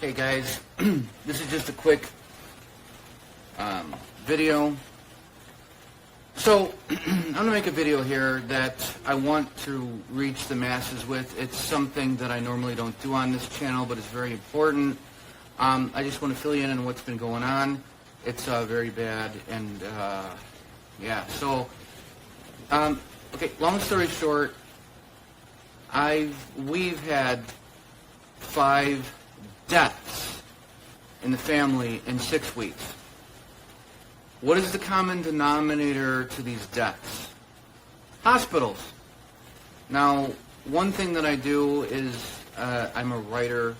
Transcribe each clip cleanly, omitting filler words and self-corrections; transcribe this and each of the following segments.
Hey guys, this is just a quick video. So, I'm going to make a video here that I want to reach the masses with. It's something that I normally don't do on this channel, but it's very important. I just want to fill you in on what's been going on. It's very bad, and yeah, so, okay, long story short, we've had 5 deaths in the family in 6 weeks. What is the common denominator to these deaths? Hospitals. Now, one thing that I do is I'm a writer,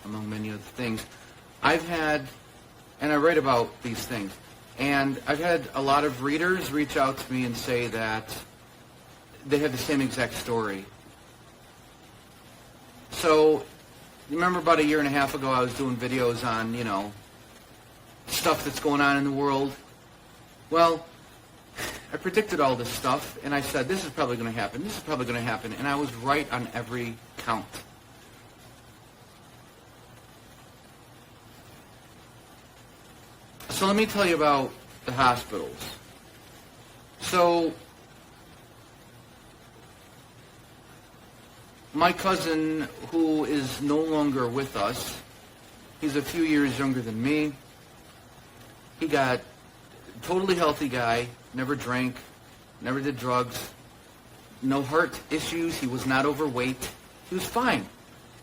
among many other things. I write about these things, and I've had a lot of readers reach out to me and say that they have the same exact story. So, you remember about 1.5 years ago I was doing videos on, stuff that's going on in the world? Well, I predicted all this stuff, and I said, this is probably going to happen, this is probably going to happen, and I was right on every count. So let me tell you about the hospitals. So, my cousin, who is no longer with us, he's a few years younger than me. He got a totally healthy guy, never drank, never did drugs, no heart issues, he was not overweight, he was fine.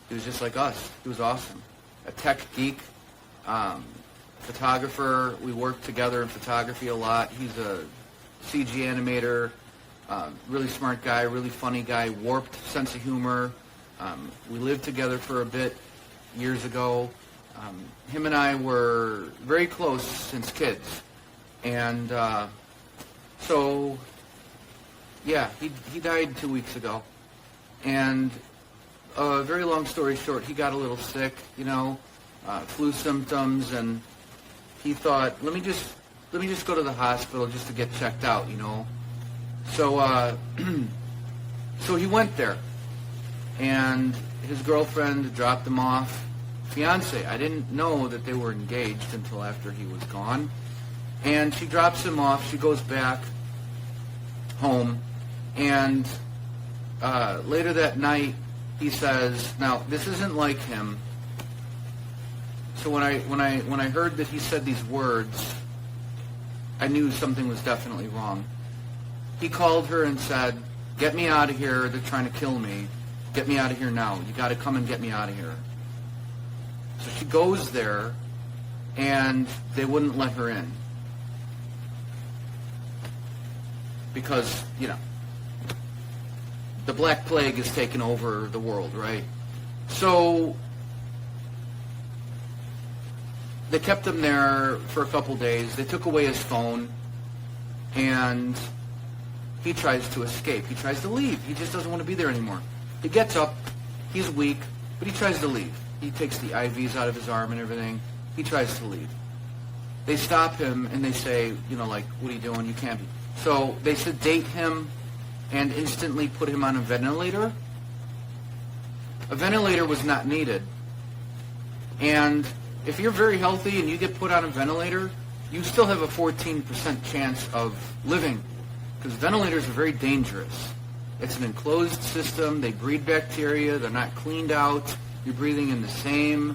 He was just like us. He was awesome. A tech geek, photographer. We worked together in photography a lot. He's a CG animator. Really smart guy, really funny guy, warped sense of humor. We lived together for a bit years ago. Him and I were very close since kids. And so, yeah, he died 2 weeks ago. And very long story short, he got a little sick, flu symptoms, and he thought, let me just go to the hospital just to get checked out, So, so he went there, and his girlfriend dropped him off. Fiance, I didn't know that they were engaged until after he was gone. And she drops him off. She goes back home, and later that night, he says, now this isn't like him. So when I heard that he said these words, I knew something was definitely wrong. He called her and said, get me out of here, they're trying to kill me. Get me out of here now. You got to come and get me out of here. So she goes there, and they wouldn't let her in. Because, the Black Plague has taken over the world, right? So they kept him there for a couple days. They took away his phone, and he tries to escape. He tries to leave. He just doesn't want to be there anymore. He gets up. He's weak, but he tries to leave. He takes the IVs out of his arm and everything. He tries to leave. They stop him, and they say, what are you doing? You can't be. So they sedate him and instantly put him on a ventilator. A ventilator was not needed. And if you're very healthy and you get put on a ventilator, you still have a 14% chance of living. Because ventilators are very dangerous. It's an enclosed system. They breed bacteria. They're not cleaned out. You're breathing in the same,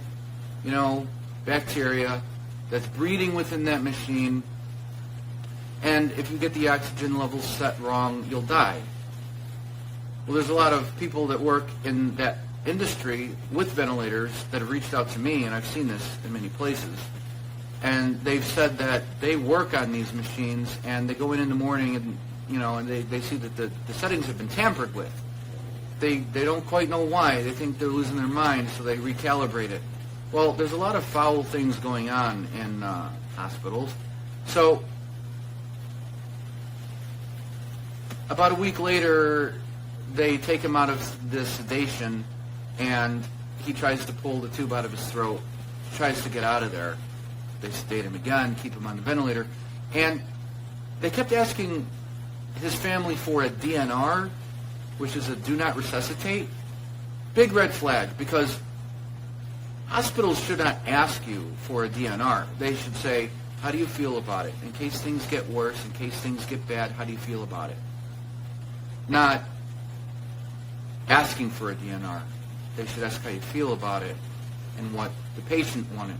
bacteria that's breeding within that machine. And if you get the oxygen levels set wrong, you'll die. Well, there's a lot of people that work in that industry with ventilators that have reached out to me, and I've seen this in many places. And they've said that they work on these machines, and they go in the morning and and they see that the settings have been tampered with. They don't quite know why. They think they're losing their mind, so they recalibrate it. Well, there's a lot of foul things going on in hospitals. So, about a week later, they take him out of the sedation, and he tries to pull the tube out of his throat, tries to get out of there. They sedate him again, keep him on the ventilator, and they kept asking his family for a DNR, which is a do not resuscitate. Big red flag, because Hospitals should not ask you for a DNR. They should say, how do you feel about it? In case things get worse, in case things get bad, how do you feel about it? Not asking for a DNR. They should ask how you feel about it and what the patient wanted.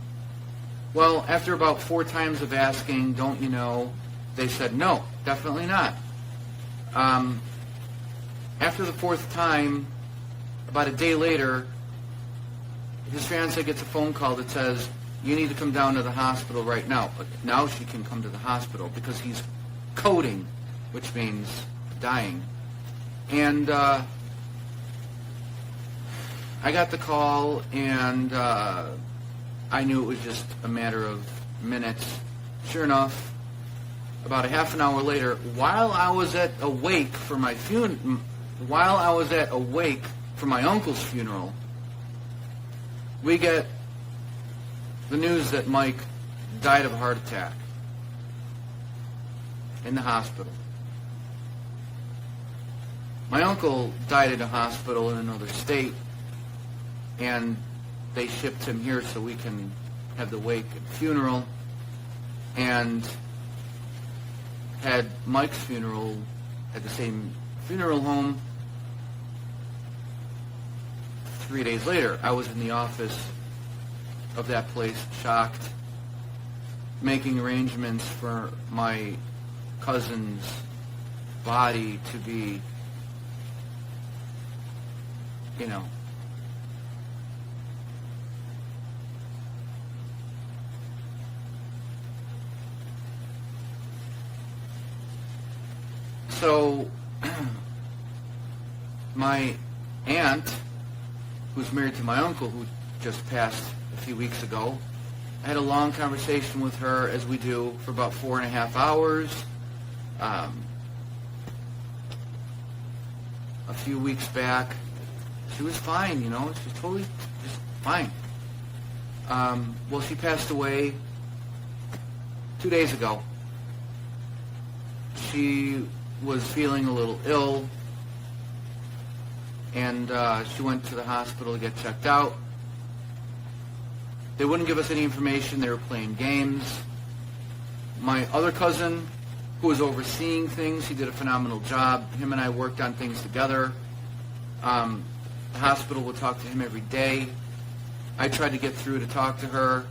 Well, after about 4 times of asking, don't you know, they said, no, definitely not. After the 4th time, about a day later, his fiancée gets a phone call that says, you need to come down to the hospital right now. But now she can come to the hospital because he's coding, which means dying. And I got the call, and I knew it was just a matter of minutes. Sure enough, about a half an hour later, while I was awake for my uncle's funeral, we get the news that Mike died of a heart attack in the hospital. My uncle died in a hospital in another state, and they shipped him here so we can have the wake and funeral, and had Mike's funeral at the same funeral home. 3 days later, I was in the office of that place, shocked, making arrangements for my cousin's body to be, So, my aunt, who's married to my uncle, who just passed a few weeks ago, I had a long conversation with her, as we do, for about 4.5 hours. A few weeks back, she was fine, she was totally just fine. Well, she passed away 2 days ago. She was feeling a little ill, and she went to the hospital to get checked out. They wouldn't give us any information. They were playing games. My other cousin, who was overseeing things, he did a phenomenal job. Him and I worked on things together. The hospital would talk to him every day. I tried to get through to talk to her.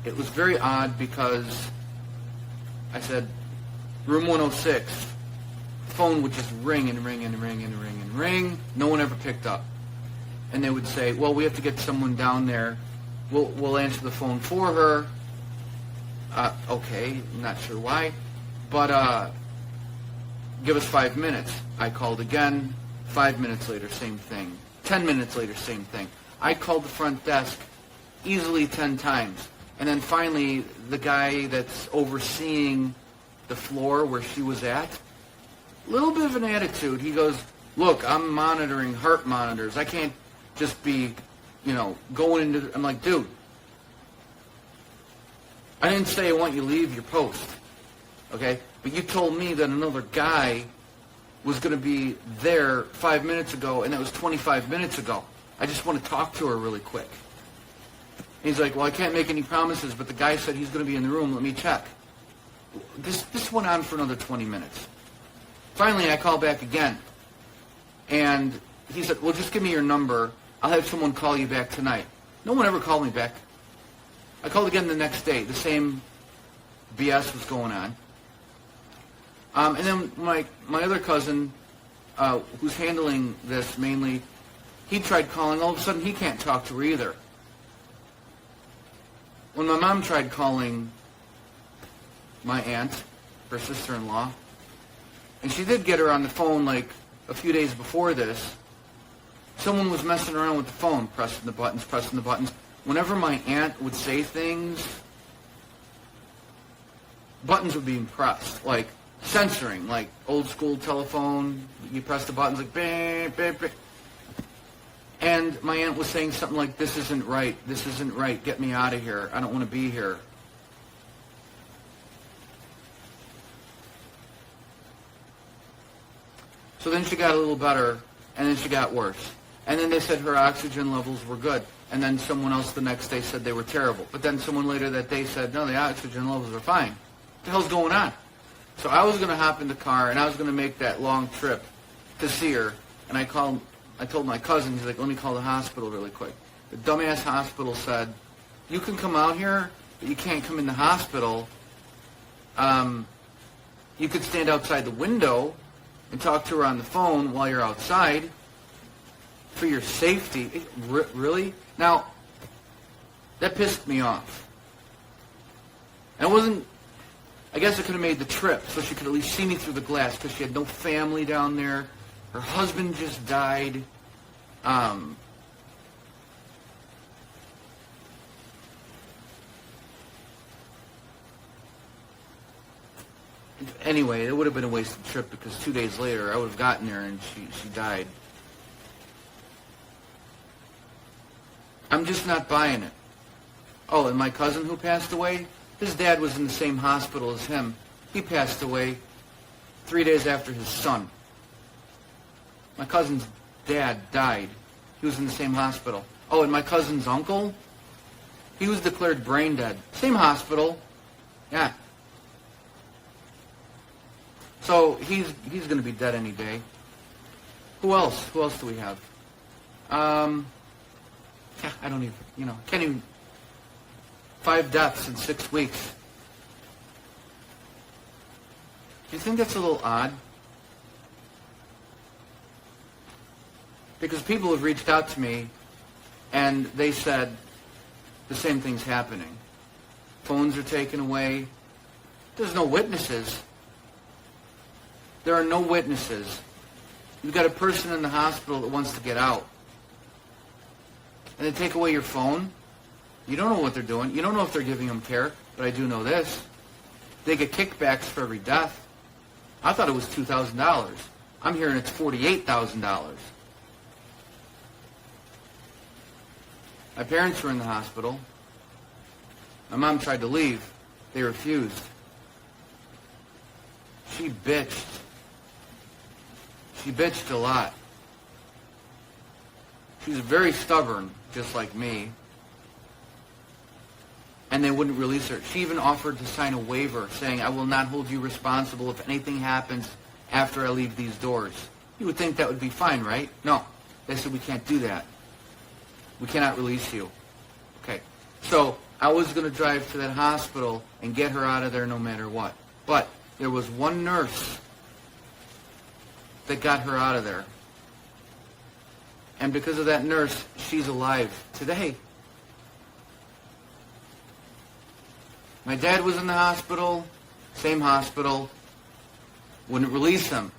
It was very odd because I said, room 106. The phone would just ring and ring and ring and ring and ring. No one ever picked up. And they would say, well, we have to get someone down there. We'll answer the phone for her. Okay, I'm not sure why. But give us 5 minutes. I called again. 5 minutes later, same thing. 10 minutes later, same thing. I called the front desk easily 10 times. And then finally, the guy that's overseeing the floor where she was at, a little bit of an attitude. He goes, look, I'm monitoring heart monitors. I can't just be, going into... I'm like, dude, I didn't say I want you to leave your post, okay? But you told me that another guy was going to be there 5 minutes ago, and that was 25 minutes ago. I just want to talk to her really quick. And he's like, well, I can't make any promises, but the guy said he's going to be in the room. Let me check. This went on for another 20 minutes. Finally, I called back again. And he said, well, just give me your number. I'll have someone call you back tonight. No one ever called me back. I called again the next day. The same BS was going on. And then my other cousin, who's handling this mainly, he tried calling. All of a sudden, he can't talk to her either. When my mom tried calling my aunt, her sister-in-law, and she did get her on the phone like a few days before this, someone was messing around with the phone, pressing the buttons. Whenever my aunt would say things, buttons were being pressed, like censoring, like old school telephone. You press the buttons like bang, bang, bang. And my aunt was saying something like, this isn't right, get me out of here, I don't want to be here. So then she got a little better, and then she got worse. And then they said her oxygen levels were good. And then someone else the next day said they were terrible. But then someone later that day said, no, the oxygen levels are fine. What the hell's going on? So I was going to hop in the car, and I was going to make that long trip to see her. And I told my cousin, he's like, let me call the hospital really quick. The dumbass hospital said, you can come out here, but you can't come in the hospital. You could stand outside the window and talk to her on the phone while you're outside for your safety. Really? Now, that pissed me off. And it wasn't, I guess I could have made the trip so she could at least see me through the glass because she had no family down there. Her husband just died. Anyway, it would have been a wasted trip because 2 days later I would have gotten there and she died. I'm just not buying it. Oh, and my cousin who passed away, his dad was in the same hospital as him. He passed away 3 days after his son. My cousin's dad died. He was in the same hospital. Oh, and my cousin's uncle, he was declared brain dead. Same hospital. Yeah. So he's going to be dead any day. Who else? Who else do we have? Yeah, I don't even, can't even. 5 deaths in 6 weeks. Do you think that's a little odd? Because people have reached out to me and they said the same thing's happening. Phones are taken away. There's no witnesses. There are no witnesses. You've got a person in the hospital that wants to get out. And they take away your phone. You don't know what they're doing. You don't know if they're giving them care. But I do know this. They get kickbacks for every death. I thought it was $2,000. I'm hearing it's $48,000. My parents were in the hospital. My mom tried to leave. They refused. She bitched. She bitched a lot. She was very stubborn, just like me. And they wouldn't release her. She even offered to sign a waiver saying, I will not hold you responsible if anything happens after I leave these doors. You would think that would be fine, right? No. They said, we can't do that. We cannot release you. Okay. So I was going to drive to that hospital and get her out of there no matter what. But there was one nurse that got her out of there. And because of that nurse, she's alive today. My dad was in the hospital, same hospital, wouldn't release him.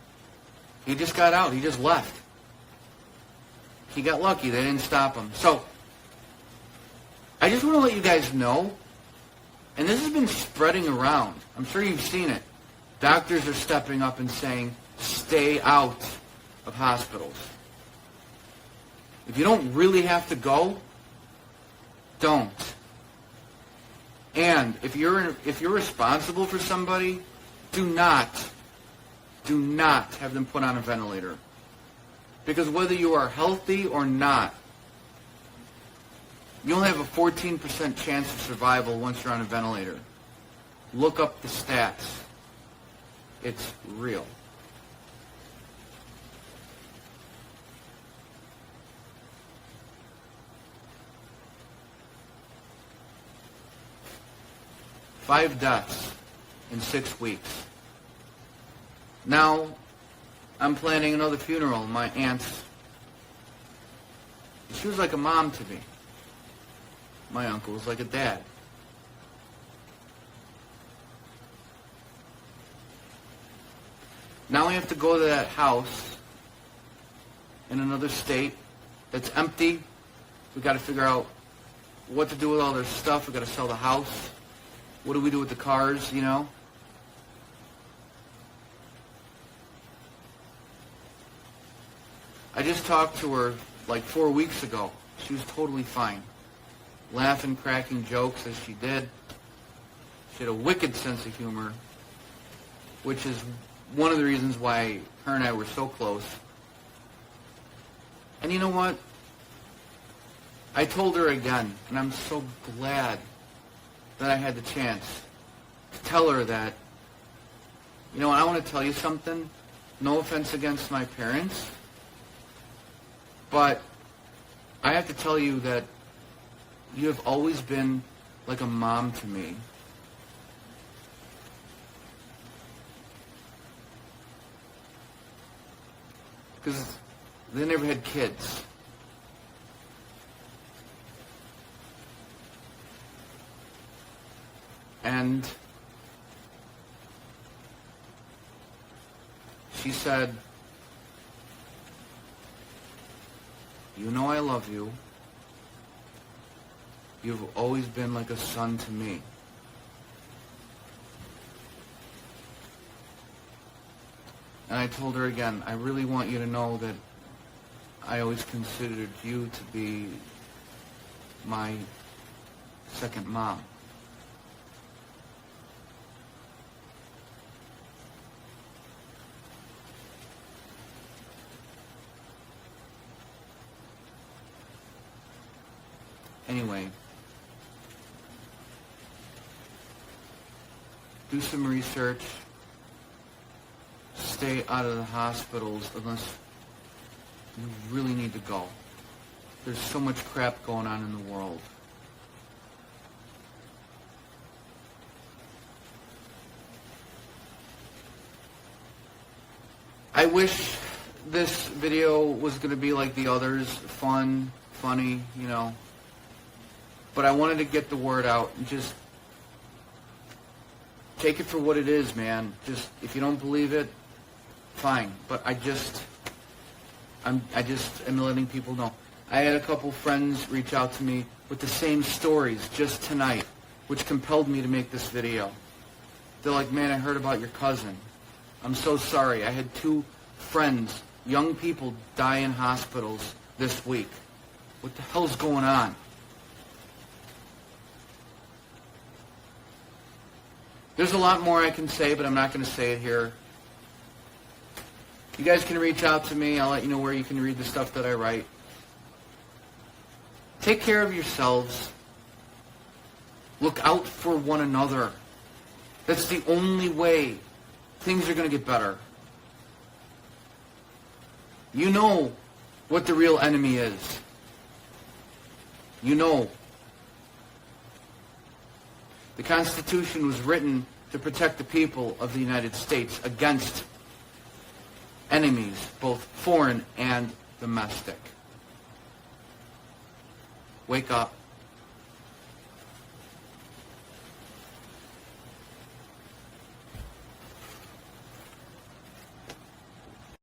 He just got out. He just left. He got lucky. They didn't stop him. So, I just want to let you guys know, and this has been spreading around. I'm sure you've seen it. Doctors are stepping up and saying, stay out of hospitals. If you don't really have to go, don't. And if you're responsible for somebody, do not have them put on a ventilator. Because whether you are healthy or not, you only have a 14% chance of survival once you're on a ventilator. Look up the stats. It's real. Five deaths in 6 weeks. Now, I'm planning another funeral. My aunt's. She was like a mom to me. My uncle was like a dad. Now we have to go to that house in another state that's empty. We've got to figure out what to do with all their stuff. We've got to sell the house. What do we do with the cars, I just talked to her like 4 weeks ago. She was totally fine. Laughing, cracking jokes as she did. She had a wicked sense of humor, which is one of the reasons why her and I were so close. And you know what? I told her again, and I'm so glad that I had the chance to tell her that, you know, I want to tell you something. No offense against my parents, but I have to tell you that you have always been like a mom to me. Because they never had kids. And she said, you know I love you. You've always been like a son to me. And I told her again, I really want you to know that I always considered you to be my second mom. Anyway, do some research. Stay out of the hospitals unless you really need to go. There's so much crap going on in the world. I wish this video was going to be like the others, fun, funny, you know. But I wanted to get the word out and just take it for what it is, man. Just, if you don't believe it, fine. But I just am letting people know. I had a couple friends reach out to me with the same stories just tonight, which compelled me to make this video. They're like, man, I heard about your cousin. I'm so sorry. I had 2 friends, young people, die in hospitals this week. What the hell's going on? There's a lot more I can say, but I'm not going to say it here. You guys can reach out to me. I'll let you know where you can read the stuff that I write. Take care of yourselves. Look out for one another. That's the only way things are going to get better. You know what the real enemy is. You know. The Constitution was written to protect the people of the United States against enemies, both foreign and domestic. Wake up.